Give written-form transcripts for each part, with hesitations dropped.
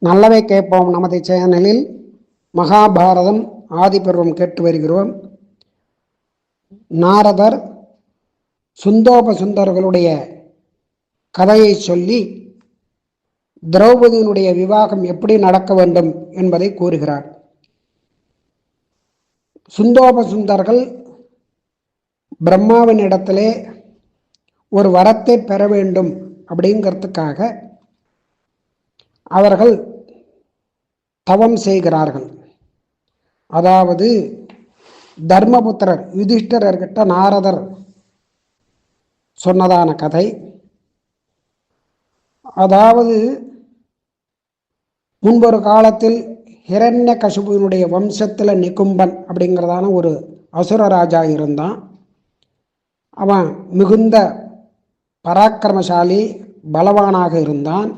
நல்லவை கேட்போம் நமது சேனலில் மகாபாரதம் ஆதிபர்வம் கேட்டு வருகிறோம். நாரதர் சுந்தோபசுந்தர்களுடைய கதையை சொல்லி திரௌபதியினுடைய விவாகம் எப்படி நடக்க வேண்டும் என்பதை கூறுகிறார். சுந்தோபசுந்தர்கள் பிரம்மாவின் இடத்திலே ஒரு வரத்தை பெற வேண்டும் அப்படிங்கிறதுக்காக அவர்கள் தவம் செய்கிறார்கள். அதாவது தர்மபுத்திரர் யுதிஷ்டர்கிட்ட நாரதர் சொன்னதான கதை. அதாவது முன்பொரு காலத்தில் ஹிரண்ய கசிபுவினுடைய வம்சத்தில் நிகும்பன் அப்படிங்கிறதான ஒரு அசுர ராஜா இருந்தான். அவன் மிகுந்த பராக்கிரமசாலி, பலவானாக இருந்தான்.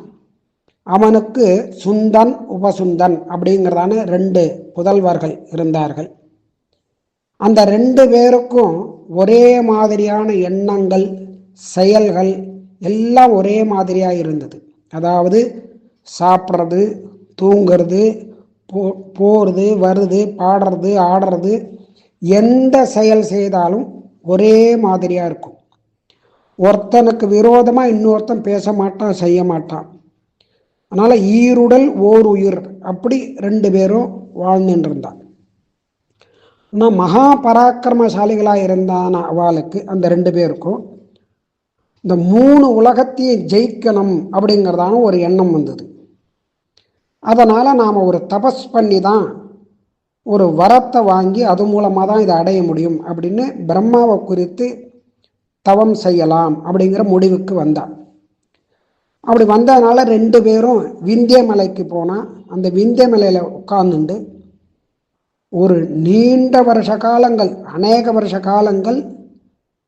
அவனுக்கு சுந்தன் உபசுந்தன் அப்படிங்கிறதான 2 புதல்வர்கள் இருந்தார்கள். அந்த 2 பேருக்கும் ஒரே மாதிரியான எண்ணங்கள், செயல்கள் எல்லாம் ஒரே மாதிரியாக இருந்தது. அதாவது சாப்பிட்றது, தூங்கிறது, போகிறது, வருது, பாடுறது, ஆடுறது, எந்த செயல் செய்தாலும் ஒரே மாதிரியாக இருக்கும். ஒருத்தனுக்கு விரோதமாக இன்னொருத்தன் பேச மாட்டான், செய்ய மாட்டான். அதனால் ஈருடல் ஓர் உயிர் அப்படி 2 பேரும் வாழ்ந்துட்டு இருந்தான். ஆனால் மகா பராக்கிரமசாலிகளாக இருந்தான அவளுக்கு அந்த 2 பேருக்கும் இந்த 3 உலகத்தையும் ஜெயிக்கணும் அப்படிங்கிறதான ஒரு எண்ணம் வந்தது. அதனால் நாம் ஒரு தபஸ் பண்ணி தான் ஒரு வரத்தை வாங்கி அது மூலமாக தான் இதை அடைய முடியும் அப்படின்னு பிரம்மாவை குறித்து தவம் செய்யலாம் அப்படிங்கிற முடிவுக்கு வந்தான். அப்படி வந்ததுனால 2 பேரும் விந்திய மலைக்கு போனால் அந்த விந்திய மலையில் உட்கார்ந்துண்டு ஒரு நீண்ட வருஷ காலங்கள், அநேக வருஷ காலங்கள்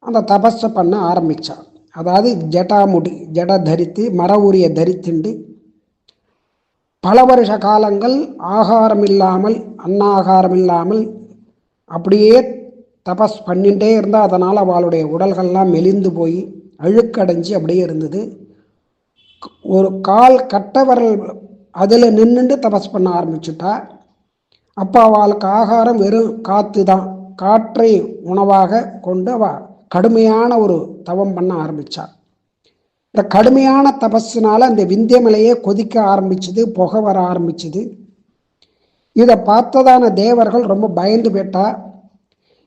அந்த தபஸை பண்ண ஆரம்பித்தான். அதாவது ஜட தரித்து மர உரிய தரித்துண்டு பல வருஷ காலங்கள் ஆகாரம் இல்லாமல், அன்னாகாரம் இல்லாமல் அப்படியே தபஸ் பண்ணிகிட்டே இருந்தால் அதனால் அவளுடைய உடல்கள்லாம் மெலிந்து போய் அழுக்கடைஞ்சி அப்படியே இருந்தது. ஒரு கால் கட்டவரல் அதில் நின்றுண்டு தபஸ் பண்ண ஆரம்பிச்சுட்டா. அப்போ அவளுக்கு ஆகாரம் வெறும் காற்று தான். காற்றை உணவாக கொண்டு அவள் கடுமையான ஒரு தவம் பண்ண ஆரம்பித்தாள். இந்த கடுமையான தபஸுனால அந்த விந்தியமலையே கொதிக்க ஆரம்பிச்சுது, புகை வர ஆரம்பிச்சுது. இதை பார்த்ததான தேவர்கள் ரொம்ப பயந்து போயிட்டா.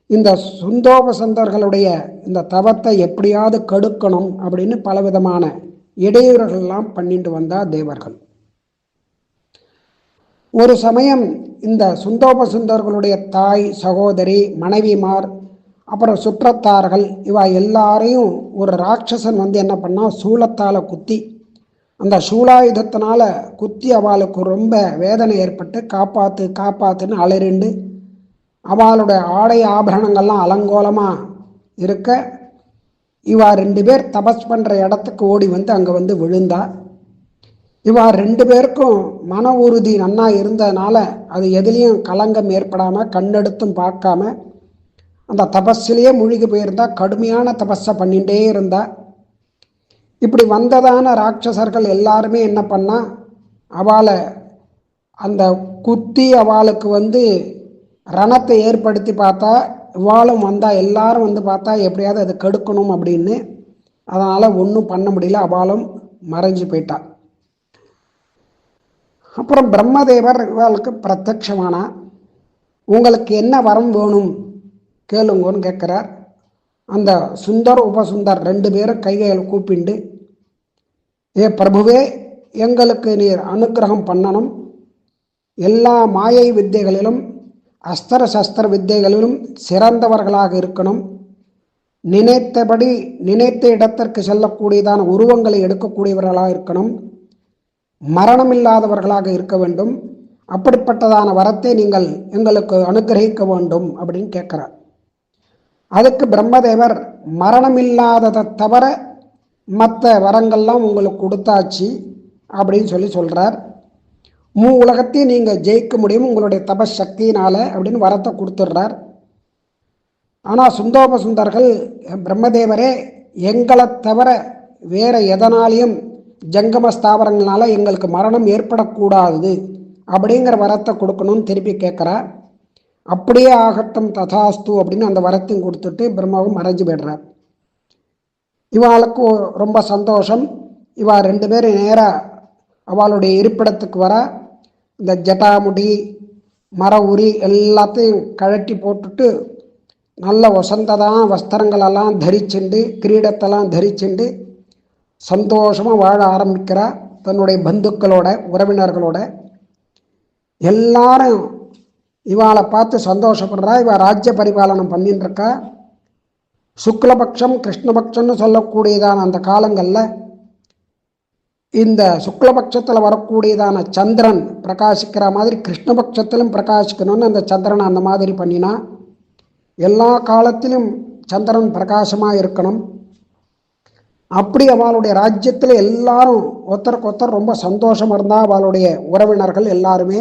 இந்த சுந்தோபசுந்தர்களுடைய இந்த தவத்தை எப்படியாவது கெடுக்கணும் அப்படின்னு பலவிதமான இடையூறுகள்லாம் பண்ணிட்டு வந்தா தேவர்கள். ஒரு சமயம் இந்த சுந்தோபசுந்தர்களுடைய தாய், சகோதரி, மனைவிமார், அப்புறம் சுற்றத்தார்கள் இவா எல்லாரையும் ஒரு ராட்சசன் என்ன பண்ணா, சூலத்தால் குத்தி, அந்த சூலாயுதத்தினால குத்தி அவளுக்கு ரொம்ப வேதனை ஏற்பட்டு காப்பாத்து காப்பாத்துன்னு அலறிண்டு அவளுடைய ஆடை ஆபரணங்கள்லாம் அலங்கோலமாக இருக்க இவா 2 பேர் தபஸ் பண்ணுற இடத்துக்கு ஓடி வந்து அங்கே விழுந்தா. இவா 2 பேருக்கும் மன உறுதி நன்னா இருந்ததுனால அது எதுலேயும் களங்கம் ஏற்படாமல் கண்ணெடுத்தும் பார்க்காம அந்த தபஸ்லேயே மூழ்கி போயிருந்தா. கடுமையான தபஸை பண்ணிகிட்டே இருந்தா. இப்படி வந்ததான ராட்சசர்கள் எல்லாருமே என்ன பண்ணா, அவளை அந்த குத்தி அவளுக்கு ரணத்தை ஏற்படுத்தி பார்த்தா. இவாளும் வந்தா, எல்லாரும் பார்த்தா எப்படியாவது அதை கெடுக்கணும் அப்படின்னு. அதனால் ஒன்றும் பண்ண முடியல, அவளும் மறைஞ்சு போயிட்டா. அப்புறம் பிரம்மதேவர் இவாளுக்கு பிரத்யட்சமானா. உங்களுக்கு என்ன வரம் வேணும் கேளுங்கன்னு கேட்குறார். அந்த சுந்தர் உபசுந்தர் 2 பேரும் கைகளை கூப்பிண்டு, ஏ பிரபுவே, எங்களுக்கு நீர் அனுக்கிரகம் பண்ணணும். எல்லா மாயை வித்தைகளிலும் அஸ்திர சஸ்திர வித்தைகளிலும் சிறந்தவர்களாக இருக்கணும். நினைத்தபடி நினைத்த இடத்திற்கு செல்லக்கூடியதான உருவங்களை எடுக்கக்கூடியவர்களாக இருக்கணும். மரணம் இல்லாதவர்களாக இருக்க வேண்டும். அப்படிப்பட்டதான வரத்தை நீங்கள் எங்களுக்கு அனுகிரகிக்க வேண்டும் அப்படின்னு கேட்குறார். அதுக்கு பிரம்மதேவர், மரணமில்லாததை தவிர மற்ற வரங்கள்லாம் உங்களுக்கு கொடுத்தாச்சு அப்படின்னு சொல்கிறார். உலகத்தையும் நீங்கள் ஜெயிக்க முடியும் உங்களுடைய தபஸ் சக்தியினால் அப்படின்னு வரத்தை கொடுத்துட்றார். ஆனால் சுந்தோபசுந்தர்கள், பிரம்மதேவரே, எங்களை தவிர வேற எதனாலையும் ஜங்கம ஸ்தாவரங்களால எங்களுக்கு மரணம் ஏற்படக்கூடாது அப்படிங்கிற வரத்தை கொடுக்கணும்னு திருப்பி கேட்குறா. அப்படியே ஆகட்டும் ததாஸ்து அப்படின்னு அந்த வரத்தையும் கொடுத்துட்டு பிரம்மாவும் மறைஞ்சு போய்டுறார். இவாளுக்கு ரொம்ப சந்தோஷம். இவா 2 பேரும் நேராக அவளுடைய இருப்பிடத்துக்கு வர இந்த ஜட்டாமுடி மர உரி எல்லாத்தையும் கழட்டி போட்டுட்டு நல்ல வசந்ததான் வஸ்திரங்களெல்லாம் தரிச்சுண்டு கிரீடத்தெல்லாம் தரிச்சுண்டு சந்தோஷமாக வாழ ஆரம்பிக்கிறா தன்னுடைய பந்துக்களோட உறவினர்களோட. எல்லாரும் இவாளை பார்த்து சந்தோஷப்படுறா. இவள் ராஜ்ய பரிபாலனம் பண்ணின்னு இருக்கா. சுக்லபக்ஷம் கிருஷ்ணபக்ஷம்னு சொல்லக்கூடியதான அந்த காலங்களில் இந்த சுக்லபக்ஷத்தில் வரக்கூடியதான சந்திரன் பிரகாசிக்கிற மாதிரி கிருஷ்ணபக்ஷத்திலும் பிரகாசிக்கணும்னு அந்த சந்திரனை அந்த மாதிரி பண்ணினா. எல்லா காலத்திலும் சந்திரன் பிரகாசமாக இருக்கணும். அப்படி அவளுடைய ராஜ்யத்தில் எல்லாரும் ஒருத்தருக்கு ஒருத்தர் ரொம்ப சந்தோஷம் இருந்தால் அவளுடைய உறவினர்கள் எல்லாருமே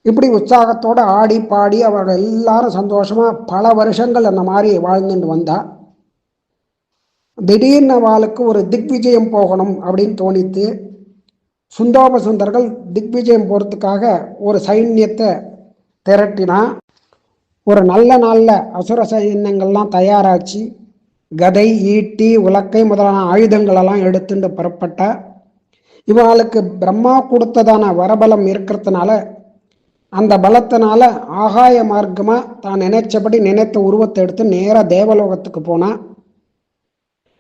இப்படி உற்சாகத்தோடு ஆடி பாடி அவர்கள் எல்லாரும் சந்தோஷமாக பல வருஷங்கள் அந்த மாதிரி வாழ்ந்துட்டு வந்தா. திடீர்னு அவளுக்கு ஒரு திக்விஜயம் போகணும் அப்படின்னு தோணித்து சுந்தோபசுந்தர்கள் திக்விஜயம் போகிறதுக்காக ஒரு சைன்யத்தை திரட்டினா. ஒரு நல்ல நாளில் அசுர சைன்யங்கள்லாம் தயாராச்சு கதை ஈட்டி உலக்கை முதலான ஆயுதங்களெல்லாம் எடுத்துட்டு புறப்பட்டா. இவளுக்கு பிரம்மா கொடுத்ததான வரபலம் இருக்கிறதுனால அந்த பலத்தினால ஆகாய மார்க்கமாக தான் நினைச்சபடி நினைத்த உருவத்தை எடுத்து நேராக தேவலோகத்துக்கு போனான்.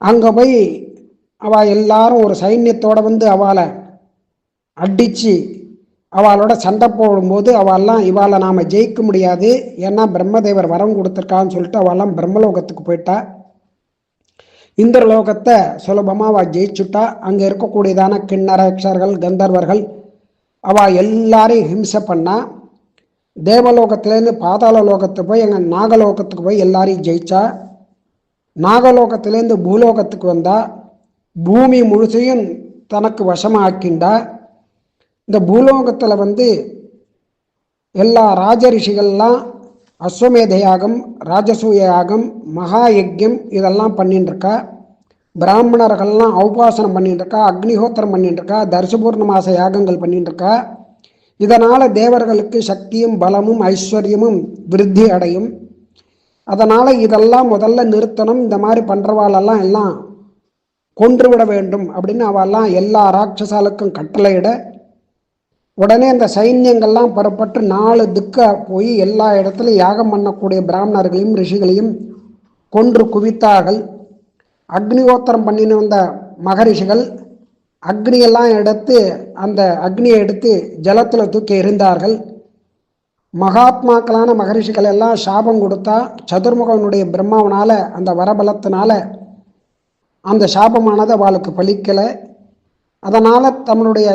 அங்கே போய் அவள் எல்லாரும் ஒரு சைன்யத்தோடு வந்து அவளை அடித்து அவளோட சண்டை போடும்போது அவெல்லாம் இவாளை நாம் ஜெயிக்க முடியாது, ஏன்னா பிரம்மதேவர் வரம் கொடுத்துருக்கான்னு சொல்லிட்டு அவெல்லாம் பிரம்மலோகத்துக்கு போயிட்டா. இந்திரலோகத்தை சுலபமாக அவள் ஜெயிச்சுட்டா. அங்கே இருக்கக்கூடியதான கிண்ணரக்ஷர்கள் கந்தர்வர்கள் அவள் எல்லாரையும் ஹிம்சை பண்ணா. தேவலோகத்திலேருந்து பாதாள லோகத்துக்கு போய் எங்கள் நாகலோகத்துக்கு போய் எல்லாரையும் ஜெயிச்சா. நாகலோகத்திலேருந்து பூலோகத்துக்கு வந்தா. பூமி முழுசையும் தனக்கு வசமாக்கிண்டா. இந்த பூலோகத்தில் வந்து எல்லா ராஜரிஷிகள்லாம் அஸ்வமேத யாகம் ராஜசூய யாகம் மகா யஜ்யம் இதெல்லாம் பண்ணிட்டு இருக்கா. பிராமணர்கள்லாம் ஔபாசனம் பண்ணிட்டு இருக்கா, அக்னிஹோத்திரம் பண்ணிட்டு இருக்கா, தர்சபூர்ண மாச யாகங்கள் பண்ணிட்டு இருக்கா. இதனால் தேவர்களுக்கு சக்தியும் பலமும் ஐஸ்வர்யமும் விருத்தி அடையும். அதனால் இதெல்லாம் முதல்ல நிறுத்தணும், இந்த மாதிரி பண்ணுறவாளெல்லாம் எல்லாம் கொன்றுவிட வேண்டும் அப்படின்னு அவெல்லாம் எல்லா ராட்சசாலுக்கும் கட்டளையிட உடனே அந்த சைன்யங்கள்லாம் புறப்பட்டு 4 திக்கா போய் எல்லா இடத்துலையும் யாகம் பண்ணக்கூடிய பிராமணர்களையும் ரிஷிகளையும் கொன்று குவித்தார்கள். அக்னிஹோத்திரம் பண்ணின்னு வந்த மகரிஷிகள் அக்னியெல்லாம் எடுத்து அந்த அக்னியை எடுத்து ஜலத்தில் தூக்கி எறிந்தார்கள். மகாத்மாக்களான மகரிஷிகள் எல்லாம் சாபம் கொடுத்தா சதுர்முகனுடைய பிரம்மாவனால் அந்த வரபலத்தினால அந்த சாபமானது அவளுக்கு பலிக்கலை. அதனால் தம்முடைய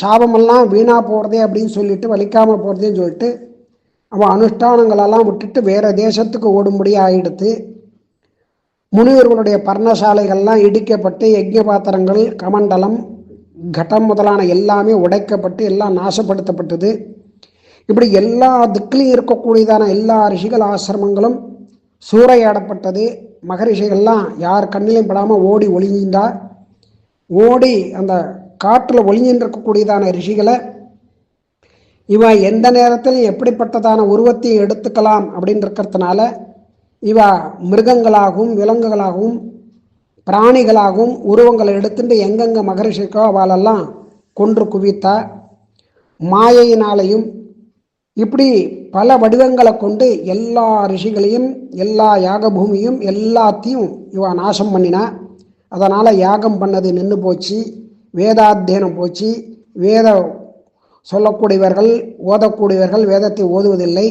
சாபமெல்லாம் வீணாக போகிறதே அப்படின்னு சொல்லிட்டு வலிக்காமல் போகிறதேன்னு சொல்லிட்டு அவன் அனுஷ்டானங்களெல்லாம் விட்டுட்டு வேறு தேசத்துக்கு ஓடும்படி ஆகிடுத்து. முனிவர்களுடைய பர்ணசாலைகள்லாம் இடிக்கப்பட்டு யஜ்ஞ பாத்திரங்கள் கமண்டலம் கட்டம் முதலான எல்லாமே உடைக்கப்பட்டு எல்லாம் நாசப்படுத்தப்பட்டது. இப்படி எல்லா திக்கிலையும் இருக்கக்கூடியதான எல்லா ரிஷிகள் ஆசிரமங்களும் சூறையாடப்பட்டது. மகரிஷிகள்லாம் யார் கண்ணிலையும் படாமல் ஓடி ஒளிஞ்சின்றா. ஓடி அந்த காட்டில் ஒளிஞ்சின்னு இருக்கக்கூடியதான ரிஷிகளை இவன் எந்த நேரத்தில் எப்படிப்பட்டதான உருவத்தையும் எடுத்துக்கலாம் அப்படின்னு இருக்கிறதுனால இவ மிருகங்களாகவும் விலங்குகளாகவும் பிராணிகளாகவும் உருவங்களை எடுத்துட்டு எங்கெங்கே மகரிஷிக்கோ அவளெல்லாம் கொன்று குவித்தா. மாயையினாலையும் இப்படி பல வடிவங்களை கொண்டு எல்லா ரிஷிகளையும் எல்லா யாக பூமியும் எல்லாத்தையும் இவ நாசம் பண்ணினா. அதனால் யாகம் பண்ணது நின்று போச்சு, வேதாத்தியனம் போச்சு. வேத சொல்லக்கூடியவர்கள் ஓதக்கூடியவர்கள் வேதத்தை ஓதுவதில்லை.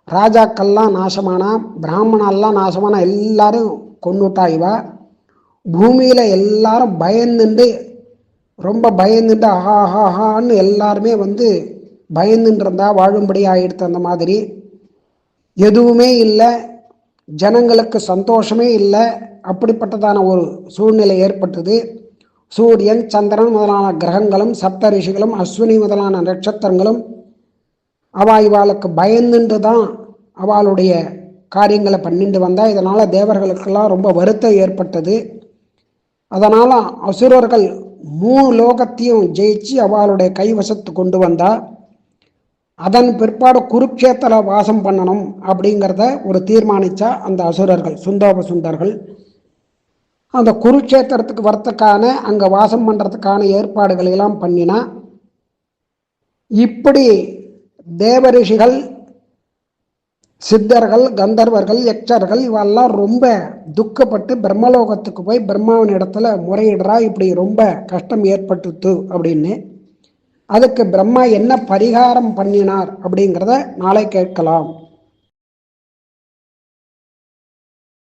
ராஜாக்கள்லாம் நாசமானா, பிராமணெல்லாம் நாசமானா, எல்லாரும் கொண்டுட்டா இவா. பூமியில் எல்லாரும் பயந்துண்டு ரொம்ப பயந்துட்டு ஆஹாஹான்னு எல்லாருமே வந்து பயந்துட்டு இருந்தா வாழும்படி ஆகிடுத்து. அந்த மாதிரி எதுவுமே இல்லை, ஜனங்களுக்கு சந்தோஷமே இல்லை. அப்படிப்பட்டதான ஒரு சூழ்நிலை ஏற்பட்டது. சூரியன் சந்திரன் முதலான கிரகங்களும் சப்த ரிஷிகளும் அஸ்வினி முதலான நட்சத்திரங்களும் இவாளுக்கு பயந்துட்டு தான் அவளுடைய காரியங்களை பண்ணிட்டு வந்தா. இதனால் தேவர்களுக்கெல்லாம் ரொம்ப வருத்தம் ஏற்பட்டது. அதனால அசுரர்கள் 3 லோகத்தையும் ஜெயிச்சு அவளுடைய கைவசத்து கொண்டு வந்தா. அதன் பிற்பாடு குருக்ஷேத்திர வாசம் பண்ணணும் அப்படிங்கிறத ஒரு தீர்மானிச்சா அந்த அசுரர்கள், சுந்தோபசுந்தர்கள். அந்த குருக்ஷேத்திரத்துக்கு வரத்துக்கான, அங்கே வாசம் பண்ணுறதுக்கான ஏற்பாடுகள் எல்லாம் பண்ணினா. இப்படி தேவரிஷிகள், சித்தர்கள், கந்தர்வர்கள், யக்ஷர்கள் இவெல்லாம் ரொம்ப துக்கப்பட்டு பிரம்மலோகத்துக்கு போய் பிரம்மாவின் இடத்துல முறையிடுறா, இப்படி ரொம்ப கஷ்டம் ஏற்பட்டுத்து அப்படின்னு. அதுக்கு பிரம்மா என்ன பரிகாரம் பண்ணினார் அப்படிங்கிறத நாளை கேட்கலாம்.